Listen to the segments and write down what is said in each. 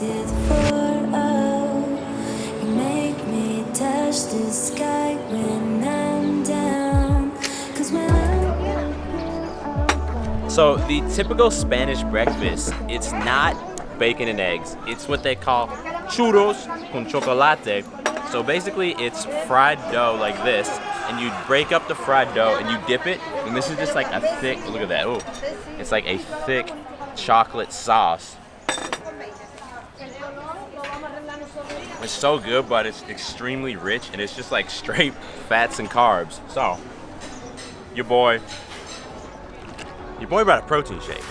it for all. You make me touch the sky when I'm down. 'Cause when So the typical Spanish breakfast, it's not bacon and eggs. It's what they call churros con chocolate. So basically it's fried dough like this, and you break up the fried dough and you dip it, and this is just like a thick, look at that, ooh. It's like a thick chocolate sauce. It's so good, but it's extremely rich, and it's just like straight fats and carbs. So, your boy brought a protein shake.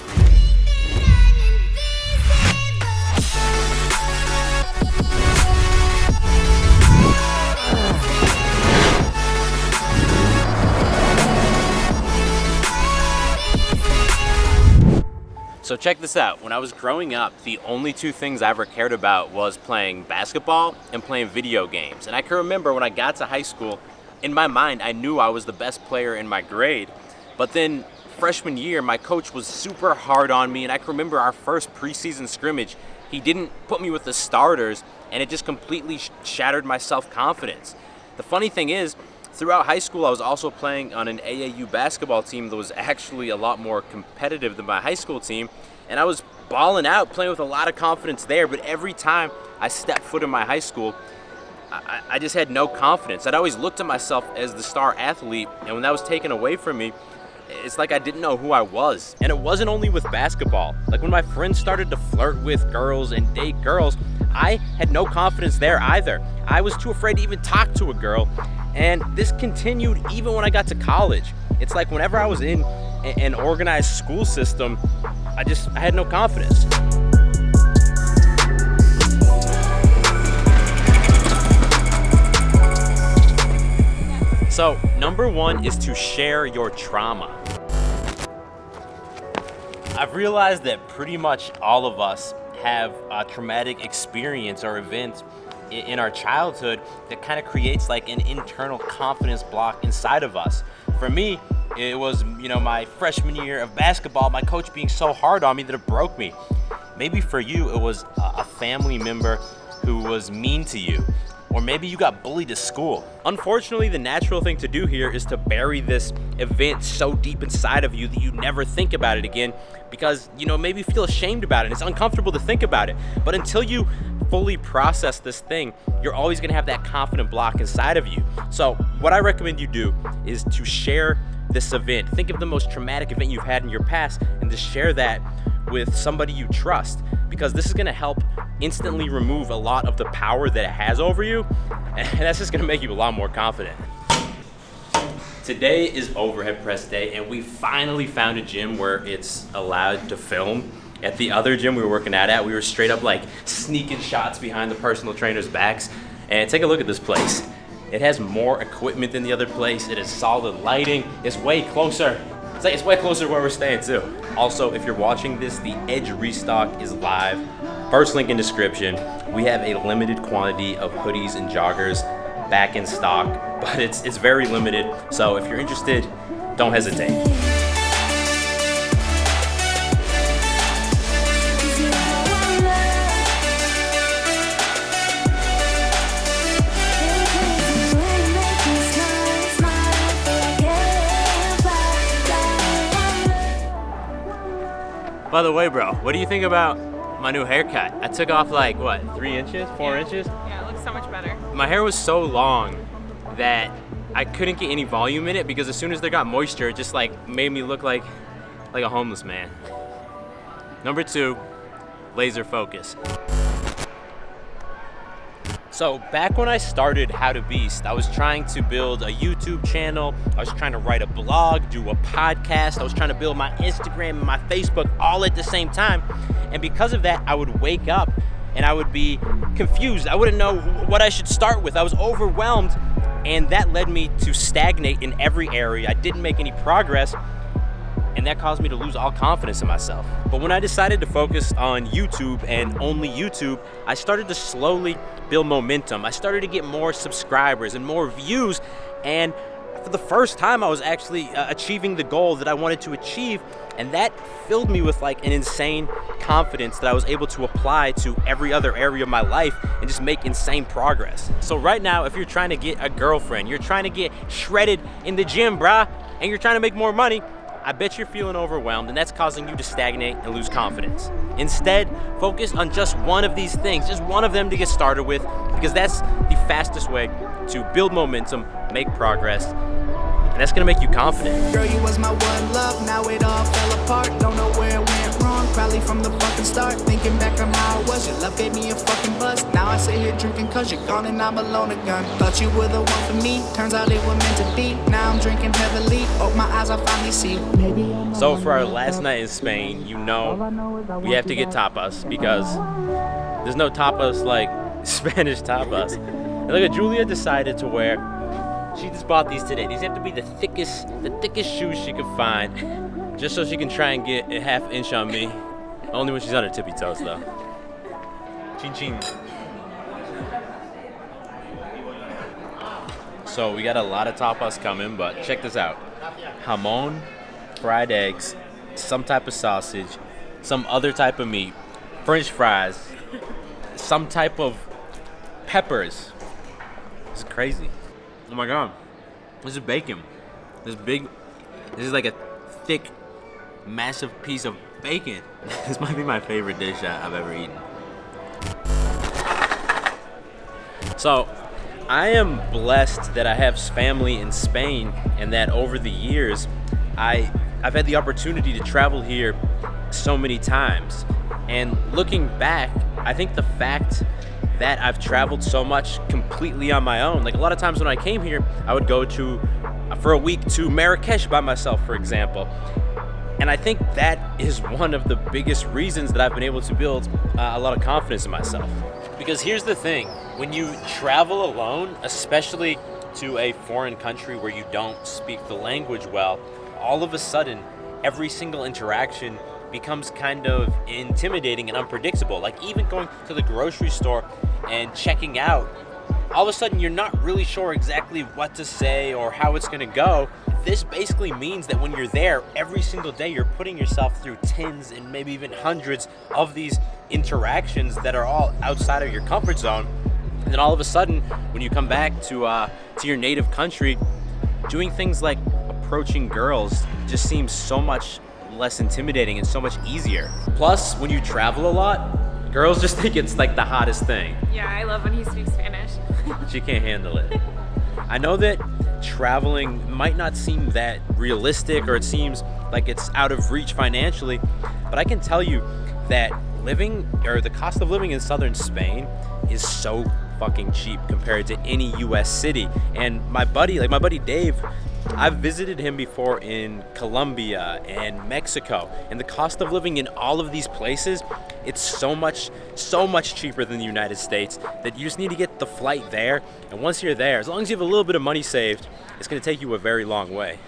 So check this out. When I was growing up, the only two things I ever cared about was playing basketball and playing video games. And I can remember when I got to high school, in my mind, I knew I was the best player in my grade. But then freshman year, my coach was super hard on me, and I can remember our first preseason scrimmage, he didn't put me with the starters, and it just completely shattered my self-confidence. The funny thing is, throughout high school, I was also playing on an AAU basketball team that was actually a lot more competitive than my high school team, and I was balling out, playing with a lot of confidence there, but every time I stepped foot in my high school, I just had no confidence. I'd always looked at myself as the star athlete, and when that was taken away from me, it's like I didn't know who I was. And it wasn't only with basketball. Like when my friends started to flirt with girls and date girls, I had no confidence there either. I was too afraid to even talk to a girl. And this continued even when I got to college. It's like whenever I was in an organized school system, I had no confidence. So, number one is to share your trauma. I've realized that pretty much all of us have a traumatic experience or event in our childhood that kind of creates like an internal confidence block inside of us. For me, it was, my freshman year of basketball, my coach being so hard on me that it broke me. Maybe for you, it was a family member who was mean to you. Or maybe you got bullied at school. Unfortunately, the natural thing to do here is to bury this event so deep inside of you that you never think about it again because, maybe you feel ashamed about it. It's uncomfortable to think about it. But until you fully process this thing, you're always gonna have that confident block inside of you. So what I recommend you do is to share this event. Think of the most traumatic event you've had in your past and to share that with somebody you trust, because this is gonna help instantly remove a lot of the power that it has over you, and that's just gonna make you a lot more confident. Today is overhead press day, and we finally found a gym where it's allowed to film. At the other gym we were working at, we were straight up like sneaking shots behind the personal trainers' backs. And take a look at this place. It has more equipment than the other place. It has solid lighting. It's way closer. It's way closer to where we're staying too. Also, if you're watching this, the Edge restock is live. First link in description. We have a limited quantity of hoodies and joggers back in stock, but it's very limited. So if you're interested, don't hesitate. By the way, bro, what do you think about my new haircut? I took off like, 3 inches, 4 inches? Yeah, it looks so much better. My hair was so long that I couldn't get any volume in it because as soon as there got moisture, it just like made me look like a homeless man. Number 2, laser focus. So back when I started How to Beast, I was trying to build a YouTube channel, I was trying to write a blog, do a podcast, I was trying to build my Instagram and my Facebook all at the same time. And because of that, I would wake up and I would be confused. I wouldn't know what I should start with. I was overwhelmed, and that led me to stagnate in every area. I didn't make any progress, and that caused me to lose all confidence in myself. But when I decided to focus on YouTube and only YouTube, I started to slowly build momentum. I started to get more subscribers and more views, and for the first time, I was actually achieving the goal that I wanted to achieve, and that filled me with like an insane confidence that I was able to apply to every other area of my life and just make insane progress. So right now, if you're trying to get a girlfriend, you're trying to get shredded in the gym, brah, and you're trying to make more money, I bet you're feeling overwhelmed, and that's causing you to stagnate and lose confidence. Instead, focus on just one of these things, just one of them to get started with, because that's the fastest way to build momentum, make progress, and that's gonna make you confident. Girl, you was my one love, now it all fell apart. Don't know where it went wrong, probably from the fucking start. Thinking back on how it was, your love gave me a fucking buzz. Now I sit here drinking cause you're gone and I'm alone again. Thought you were the one for me, turns out it was meant to be. Now I'm drinking heavily, open my eyes, I finally see. So for our last night in Spain, you know we have to get tapas, because there's no tapas like Spanish tapas. And look at Julia decided to wear, she just bought these today. These have to be the thickest shoes she could find, just so she can try and get a half inch on me. Only when she's on her tippy toes though. Chin chin. So we got a lot of tapas coming, but check this out. Jamon, fried eggs, some type of sausage, some other type of meat, French fries, some type of peppers. It's crazy. Oh my god. This is bacon. This is like a thick, massive piece of bacon. This might be my favorite dish I've ever eaten. So, I am blessed that I have family in Spain, and that over the years, I've had the opportunity to travel here so many times. And looking back, I think the fact that I've traveled so much completely on my own, like a lot of times when I came here, I would go for a week to Marrakesh by myself, for example. And I think that is one of the biggest reasons that I've been able to build a lot of confidence in myself. Because here's the thing, when you travel alone, especially to a foreign country where you don't speak the language well, all of a sudden, every single interaction becomes kind of intimidating and unpredictable. Like even going to the grocery store and checking out, all of a sudden you're not really sure exactly what to say or how it's gonna go. This basically means that when you're there every single day, you're putting yourself through tens and maybe even hundreds of these interactions that are all outside of your comfort zone. And then all of a sudden, when you come back to your native country, doing things like approaching girls just seems so much less intimidating and so much easier. Plus, when you travel a lot, girls just think it's like the hottest thing. Yeah, I love when he speaks Spanish. She can't handle it. I know that traveling might not seem that realistic, or it seems like it's out of reach financially, but I can tell you that the cost of living in southern Spain is so fucking cheap compared to any US city. And my buddy Dave, I've visited him before in Colombia and Mexico, and the cost of living in all of these places, it's so much cheaper than the United States that you just need to get the flight there. And once you're there, as long as you have a little bit of money saved, it's gonna take you a very long way.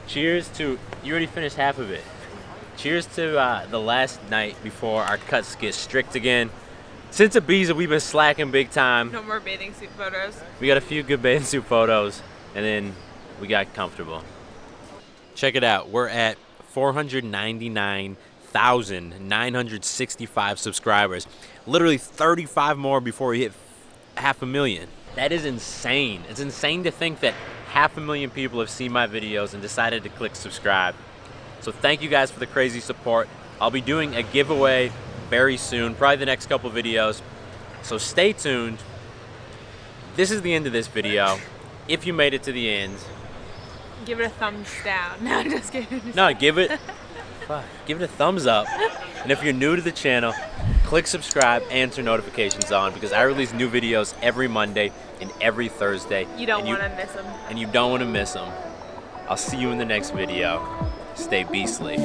Cheers to, you already finished half of it. Cheers to the last night before our cuts get strict again. Since Ibiza, we've been slacking big time. No more bathing suit photos. We got a few good bathing suit photos, and then we got comfortable. Check it out. We're at 499,965 subscribers. Literally 35 more before we hit 500,000. That is insane. It's insane to think that 500,000 people have seen my videos and decided to click subscribe. So thank you guys for the crazy support. I'll be doing a giveaway very soon, probably the next couple videos. So stay tuned. This is the end of this video. If you made it to the end, Give it a thumbs down. No, I'm just kidding. no, give it a thumbs up. And if you're new to the channel, click subscribe and turn notifications on, because I release new videos every Monday and every Thursday. You don't want to miss them. And you don't want to miss them. I'll see you in the next video. Stay beastly.